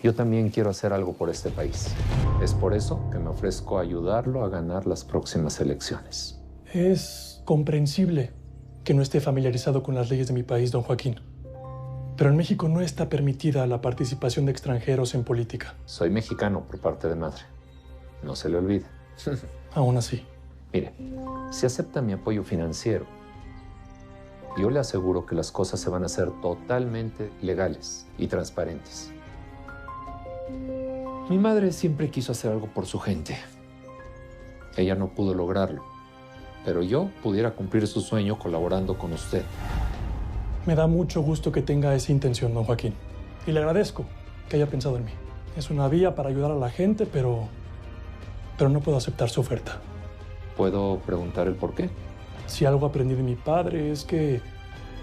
Yo también quiero hacer algo por este país. Es por eso que me ofrezco a ayudarlo a ganar las próximas elecciones. Es comprensible que no esté familiarizado con las leyes de mi país, don Joaquín. Pero en México no está permitida la participación de extranjeros en política. Soy mexicano por parte de madre. No se le olvide. Aún así. Mire, si acepta mi apoyo financiero, yo le aseguro que las cosas se van a hacer totalmente legales y transparentes. Mi madre siempre quiso hacer algo por su gente. Ella no pudo lograrlo, pero yo pudiera cumplir su sueño colaborando con usted. Me da mucho gusto que tenga esa intención, don Joaquín. Y le agradezco que haya pensado en mí. Es una vía para ayudar a la gente, pero no puedo aceptar su oferta. ¿Puedo preguntar el por qué? Si algo aprendí de mi padre es que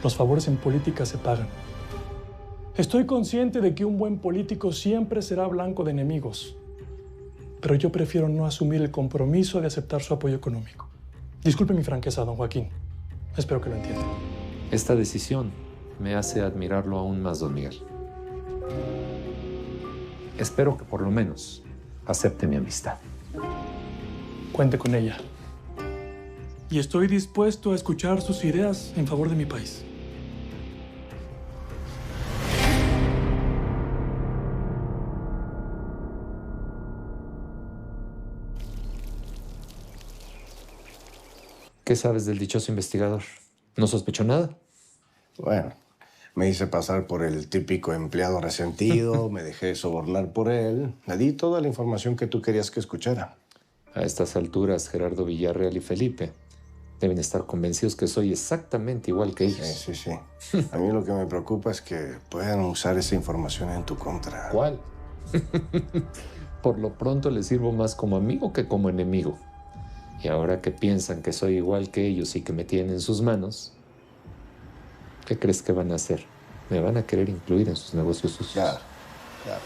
los favores en política se pagan. Estoy consciente de que un buen político siempre será blanco de enemigos, pero yo prefiero no asumir el compromiso de aceptar su apoyo económico. Disculpe mi franqueza, don Joaquín. Espero que lo entienda. Esta decisión me hace admirarlo aún más, don Miguel. Espero que por lo menos acepte mi amistad. Cuente con ella. Y estoy dispuesto a escuchar sus ideas en favor de mi país. ¿Qué sabes del dichoso investigador? ¿No sospechó nada? Bueno, me hice pasar por el típico empleado resentido, me dejé sobornar por él, le di toda la información que tú querías que escuchara. A estas alturas, Gerardo Villarreal y Felipe deben estar convencidos que soy exactamente igual que ellos. Sí. A mí lo que me preocupa es que puedan usar esa información en tu contra. ¿Cuál? Por lo pronto les sirvo más como amigo que como enemigo. Y ahora que piensan que soy igual que ellos y que me tienen en sus manos, ¿qué crees que van a hacer? Me van a querer incluir en sus negocios sucios. Claro.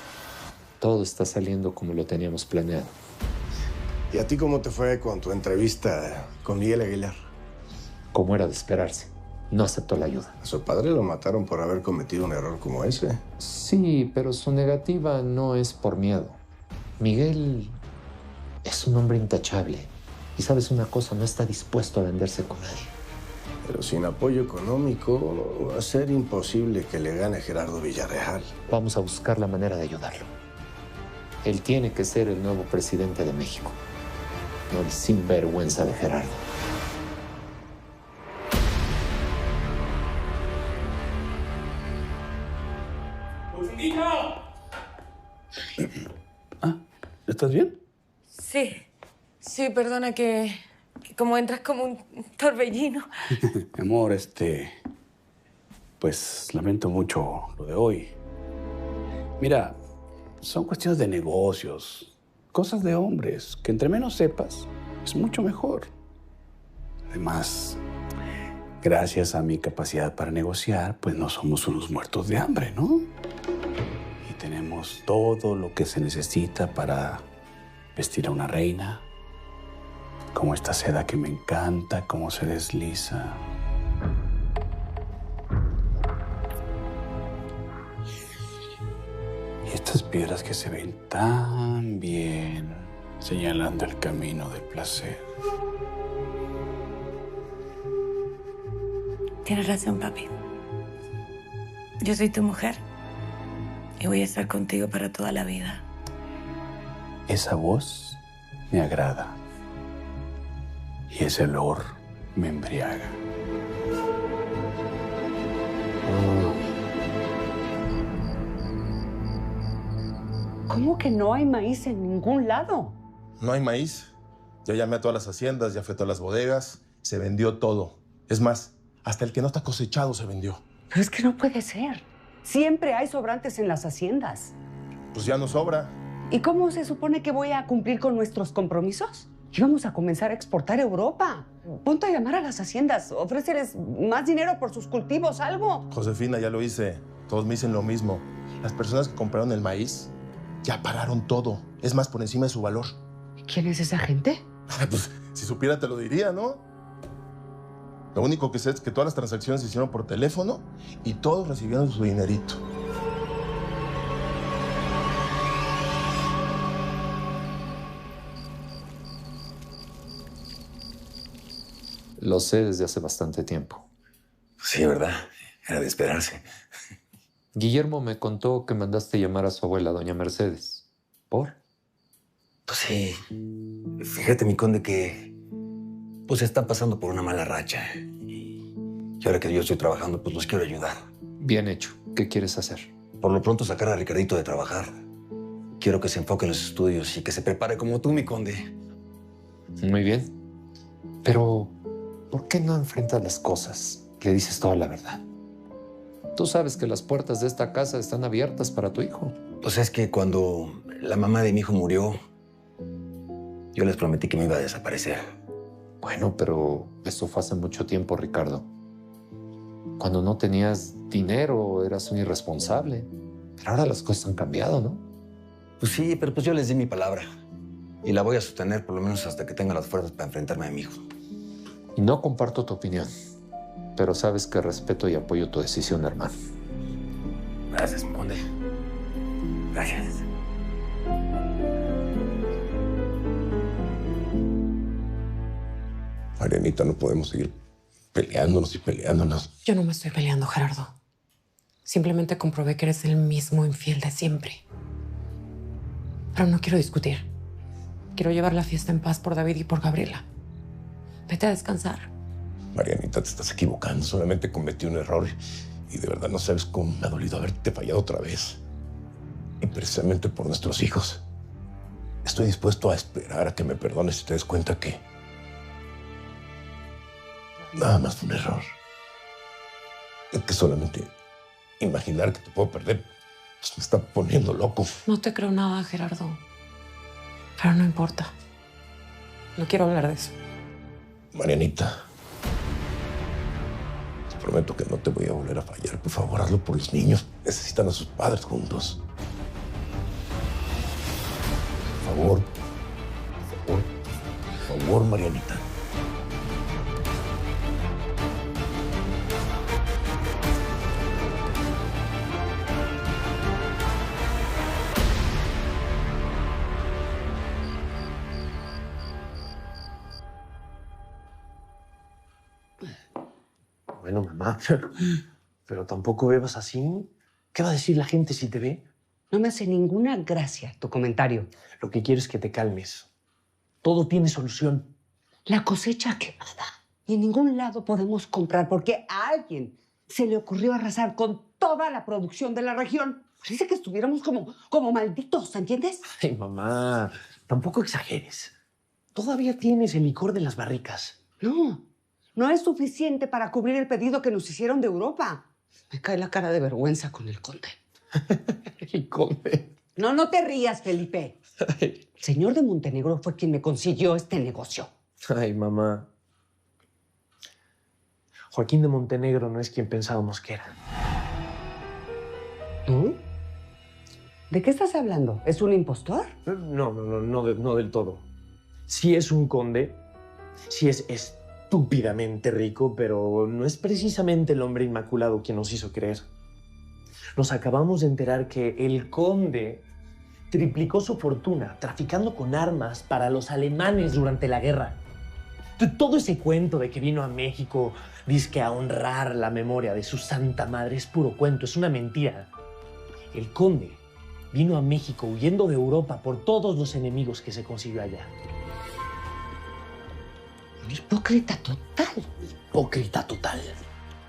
Todo está saliendo como lo teníamos planeado. ¿Y a ti cómo te fue con tu entrevista con Miguel Aguilar? Como era de esperarse, no aceptó la ayuda. A su padre lo mataron por haber cometido un error como ese. Sí, pero su negativa no es por miedo. Miguel es un hombre intachable. Y sabes una cosa, no está dispuesto a venderse con nadie. Pero sin apoyo económico va a ser imposible que le gane Gerardo Villarreal. Vamos a buscar la manera de ayudarlo. Él tiene que ser el nuevo presidente de México, no el sinvergüenza de Gerardo. ¿Estás bien? Sí, perdona que como entras como un torbellino. Mi amor, pues lamento mucho lo de hoy. Mira, son cuestiones de negocios, cosas de hombres, que entre menos sepas, es mucho mejor. Además, gracias a mi capacidad para negociar, pues no somos unos muertos de hambre, ¿no? Y tenemos todo lo que se necesita para vestir a una reina, como esta seda que me encanta, cómo se desliza. Y estas piedras que se ven tan bien, señalando el camino del placer. Tienes razón, papi. Yo soy tu mujer y voy a estar contigo para toda la vida. Esa voz me agrada y ese olor me embriaga. ¿Cómo que no hay maíz en ningún lado? No hay maíz. Ya llamé a todas las haciendas, ya fui a todas las bodegas. Se vendió todo. Es más, hasta el que no está cosechado se vendió. Pero es que no puede ser. Siempre hay sobrantes en las haciendas. Pues ya no sobra. ¿Y cómo se supone que voy a cumplir con nuestros compromisos? Íbamos a comenzar a exportar a Europa. Ponte a llamar a las haciendas, ofréceles más dinero por sus cultivos, algo. Josefina, ya lo hice. Todos me dicen lo mismo. Las personas que compraron el maíz ya pagaron todo. Es más, por encima de su valor. ¿Quién es esa gente? Pues, si supiera te lo diría, ¿no? Lo único que sé es que todas las transacciones se hicieron por teléfono y todos recibieron su dinerito. Lo sé desde hace bastante tiempo. Sí, ¿verdad? Era de esperarse. Guillermo me contó que mandaste llamar a su abuela, doña Mercedes. ¿Por? Pues sí. Fíjate, mi conde, que pues está pasando por una mala racha. Y ahora que yo estoy trabajando, pues los quiero ayudar. Bien hecho. ¿Qué quieres hacer? Por lo pronto sacar a Ricardito de trabajar. Quiero que se enfoque en los estudios y que se prepare como tú, mi conde. Muy bien. Pero, ¿por qué no enfrentas las cosas? Le dices toda la verdad. Tú sabes que las puertas de esta casa están abiertas para tu hijo. Pues es que cuando la mamá de mi hijo murió, yo les prometí que me iba a desaparecer. Bueno, pero eso fue hace mucho tiempo, Ricardo. Cuando no tenías dinero, eras un irresponsable. Pero ahora las cosas han cambiado, ¿no? Pues sí, pero pues yo les di mi palabra. Y la voy a sostener por lo menos hasta que tenga las fuerzas para enfrentarme a mi hijo. Y no comparto tu opinión, pero sabes que respeto y apoyo tu decisión, hermano. Gracias, mi conde. Gracias. Marianita, no podemos seguir peleándonos y peleándonos. Yo no me estoy peleando, Gerardo. Simplemente comprobé que eres el mismo infiel de siempre. Pero no quiero discutir. Quiero llevar la fiesta en paz por David y por Gabriela. Vete a descansar. Marianita, te estás equivocando. Solamente cometí un error y de verdad no sabes cómo me ha dolido haberte fallado otra vez. Y precisamente por nuestros hijos. Estoy dispuesto a esperar a que me perdones y te des cuenta que nada más fue un error. Es que solamente imaginar que te puedo perder pues me está poniendo loco. No te creo nada, Gerardo. Pero no importa. No quiero hablar de eso. Marianita, te prometo que no te voy a volver a fallar. Por favor, hazlo por los niños. Necesitan a sus padres juntos. Por favor. Por favor. Por favor, Marianita. Bueno, mamá, pero tampoco bebas así. ¿Qué va a decir la gente si te ve? No me hace ninguna gracia tu comentario. Lo que quiero es que te calmes. Todo tiene solución. La cosecha quemada. Y en ningún lado podemos comprar porque a alguien se le ocurrió arrasar con toda la producción de la región. Parece que estuviéramos como malditos, ¿entiendes? Ay, mamá, tampoco exageres. Todavía tienes el licor de las barricas. No es suficiente para cubrir el pedido que nos hicieron de Europa. Me cae la cara de vergüenza con el conde. El conde. No te rías, Felipe. El señor de Montenegro fue quien me consiguió este negocio. Ay, mamá. Joaquín de Montenegro no es quien pensábamos que era. ¿Tú? ¿De qué estás hablando? ¿Es un impostor? No del todo. Sí es un conde, sí es estúpidamente rico, pero no es precisamente el hombre inmaculado quien nos hizo creer. Nos acabamos de enterar que el conde triplicó su fortuna traficando con armas para los alemanes durante la guerra. Todo ese cuento de que vino a México, dizque a honrar la memoria de su santa madre, es puro cuento, es una mentira. El conde vino a México huyendo de Europa por todos los enemigos que se consiguió allá. Hipócrita total. Hipócrita total.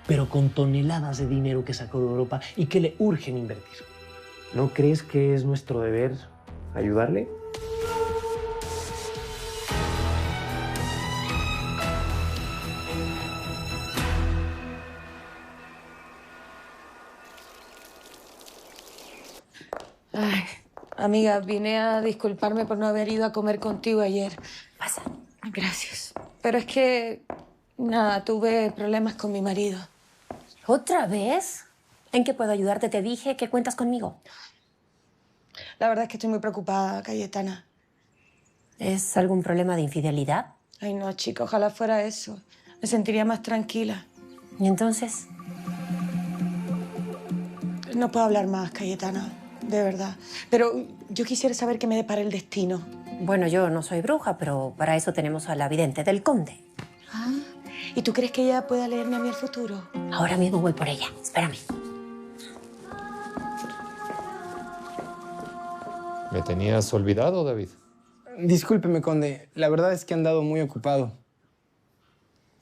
Pero con toneladas de dinero que sacó de Europa y que le urgen invertir. ¿No crees que es nuestro deber ayudarle? Ay, amiga, vine a disculparme por no haber ido a comer contigo ayer. Pasa. Gracias. Pero es que, nada, tuve problemas con mi marido. ¿Otra vez? ¿En qué puedo ayudarte? Te dije que cuentas conmigo. La verdad es que estoy muy preocupada, Cayetana. ¿Es algún problema de infidelidad? Ay, no, chica, ojalá fuera eso. Me sentiría más tranquila. ¿Y entonces? No puedo hablar más, Cayetana, de verdad. Pero yo quisiera saber qué me depara el destino. Bueno, yo no soy bruja, pero para eso tenemos a la vidente del conde. Ah, ¿Y tú crees que ella pueda leerme a mí el futuro? Ahora mismo voy por ella. Espérame. ¿Me tenías olvidado, David? Discúlpeme, conde. La verdad es que he andado muy ocupado.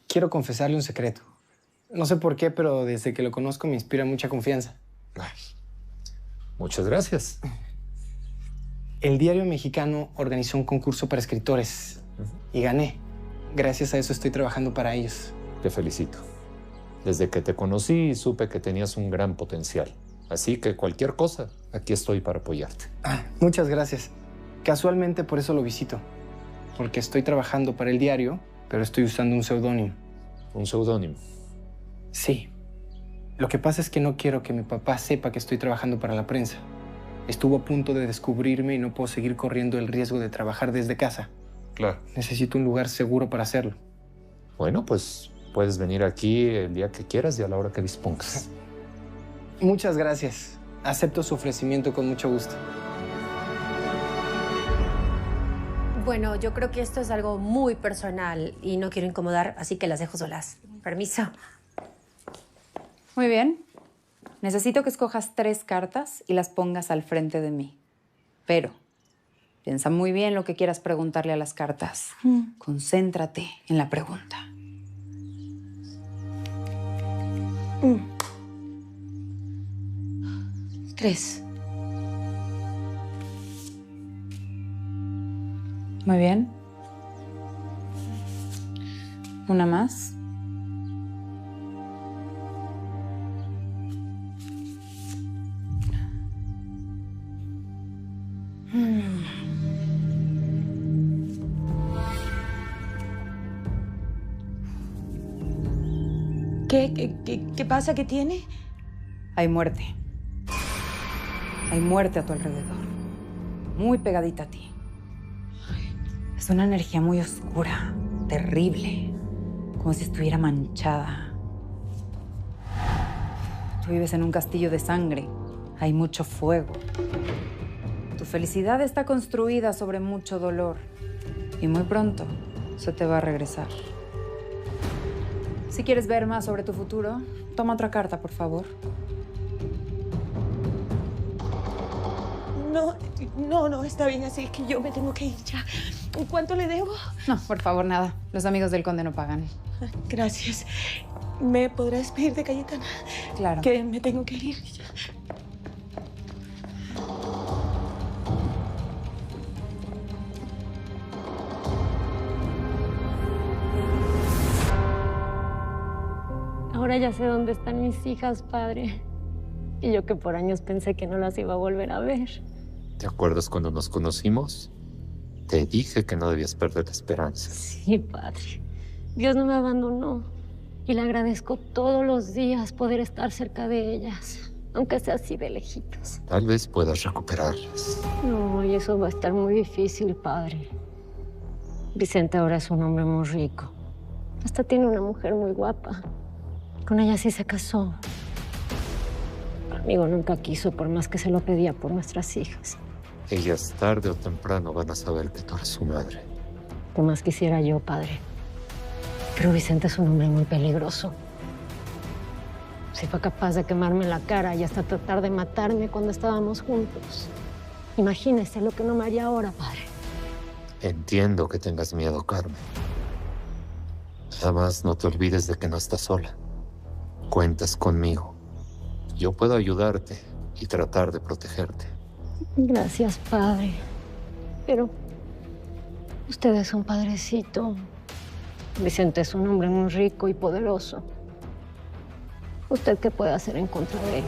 Quiero confesarle un secreto. No sé por qué, pero desde que lo conozco me inspira mucha confianza. Ay, muchas gracias. El Diario Mexicano organizó un concurso para escritores y gané. Gracias a eso estoy trabajando para ellos. Te felicito. Desde que te conocí supe que tenías un gran potencial. Así que cualquier cosa, aquí estoy para apoyarte. Muchas gracias. Casualmente por eso lo visito. Porque estoy trabajando para el diario, pero estoy usando un seudónimo. ¿Un seudónimo? Sí. Lo que pasa es que no quiero que mi papá sepa que estoy trabajando para la prensa. Estuvo a punto de descubrirme y no puedo seguir corriendo el riesgo de trabajar desde casa. Claro. Necesito un lugar seguro para hacerlo. Bueno, pues puedes venir aquí el día que quieras y a la hora que dispongas. Muchas gracias. Acepto su ofrecimiento con mucho gusto. Bueno, yo creo que esto es algo muy personal y no quiero incomodar, así que las dejo solas. Permiso. Muy bien. Necesito que escojas 3 cartas y las pongas al frente de mí. Pero piensa muy bien lo que quieras preguntarle a las cartas. Concéntrate en la pregunta. 3. Muy bien. Una más. ¿Qué pasa? ¿Qué tiene? Hay muerte. Hay muerte a tu alrededor. Muy pegadita a ti. Es una energía muy oscura, terrible, como si estuviera manchada. Tú vives en un castillo de sangre. Hay mucho fuego. Tu felicidad está construida sobre mucho dolor. Y muy pronto se te va a regresar. Si quieres ver más sobre tu futuro, toma otra carta, por favor. No, está bien así, es que yo me tengo que ir ya. ¿Cuánto le debo? No, por favor, nada. Los amigos del conde no pagan. Gracias. ¿Me podrás despedir de Cayetana? Claro. Que me tengo que ir ya. Ahora ya sé dónde están mis hijas, padre. Y yo que por años pensé que no las iba a volver a ver. ¿Te acuerdas cuando nos conocimos? Te dije que no debías perder la esperanza. Sí, padre. Dios no me abandonó. Y le agradezco todos los días poder estar cerca de ellas, aunque sea así de lejitos. Tal vez puedas recuperarlas. No, y eso va a estar muy difícil, padre. Vicente ahora es un hombre muy rico. Hasta tiene una mujer muy guapa. Con ella sí se casó. Conmigo nunca quiso, por más que se lo pedía por nuestras hijas. Ellas tarde o temprano van a saber que tú eres su madre. ¿Qué más quisiera yo, padre? Pero Vicente es un hombre muy peligroso. Si fue capaz de quemarme la cara y hasta tratar de matarme cuando estábamos juntos. Imagínese lo que no me haría ahora, padre. Entiendo que tengas miedo, Carmen. Además, no te olvides de que no estás sola. Cuentas conmigo. Yo puedo ayudarte y tratar de protegerte. Gracias, padre. Pero usted es un padrecito. Vicente es un hombre muy rico y poderoso. ¿Usted qué puede hacer en contra de él?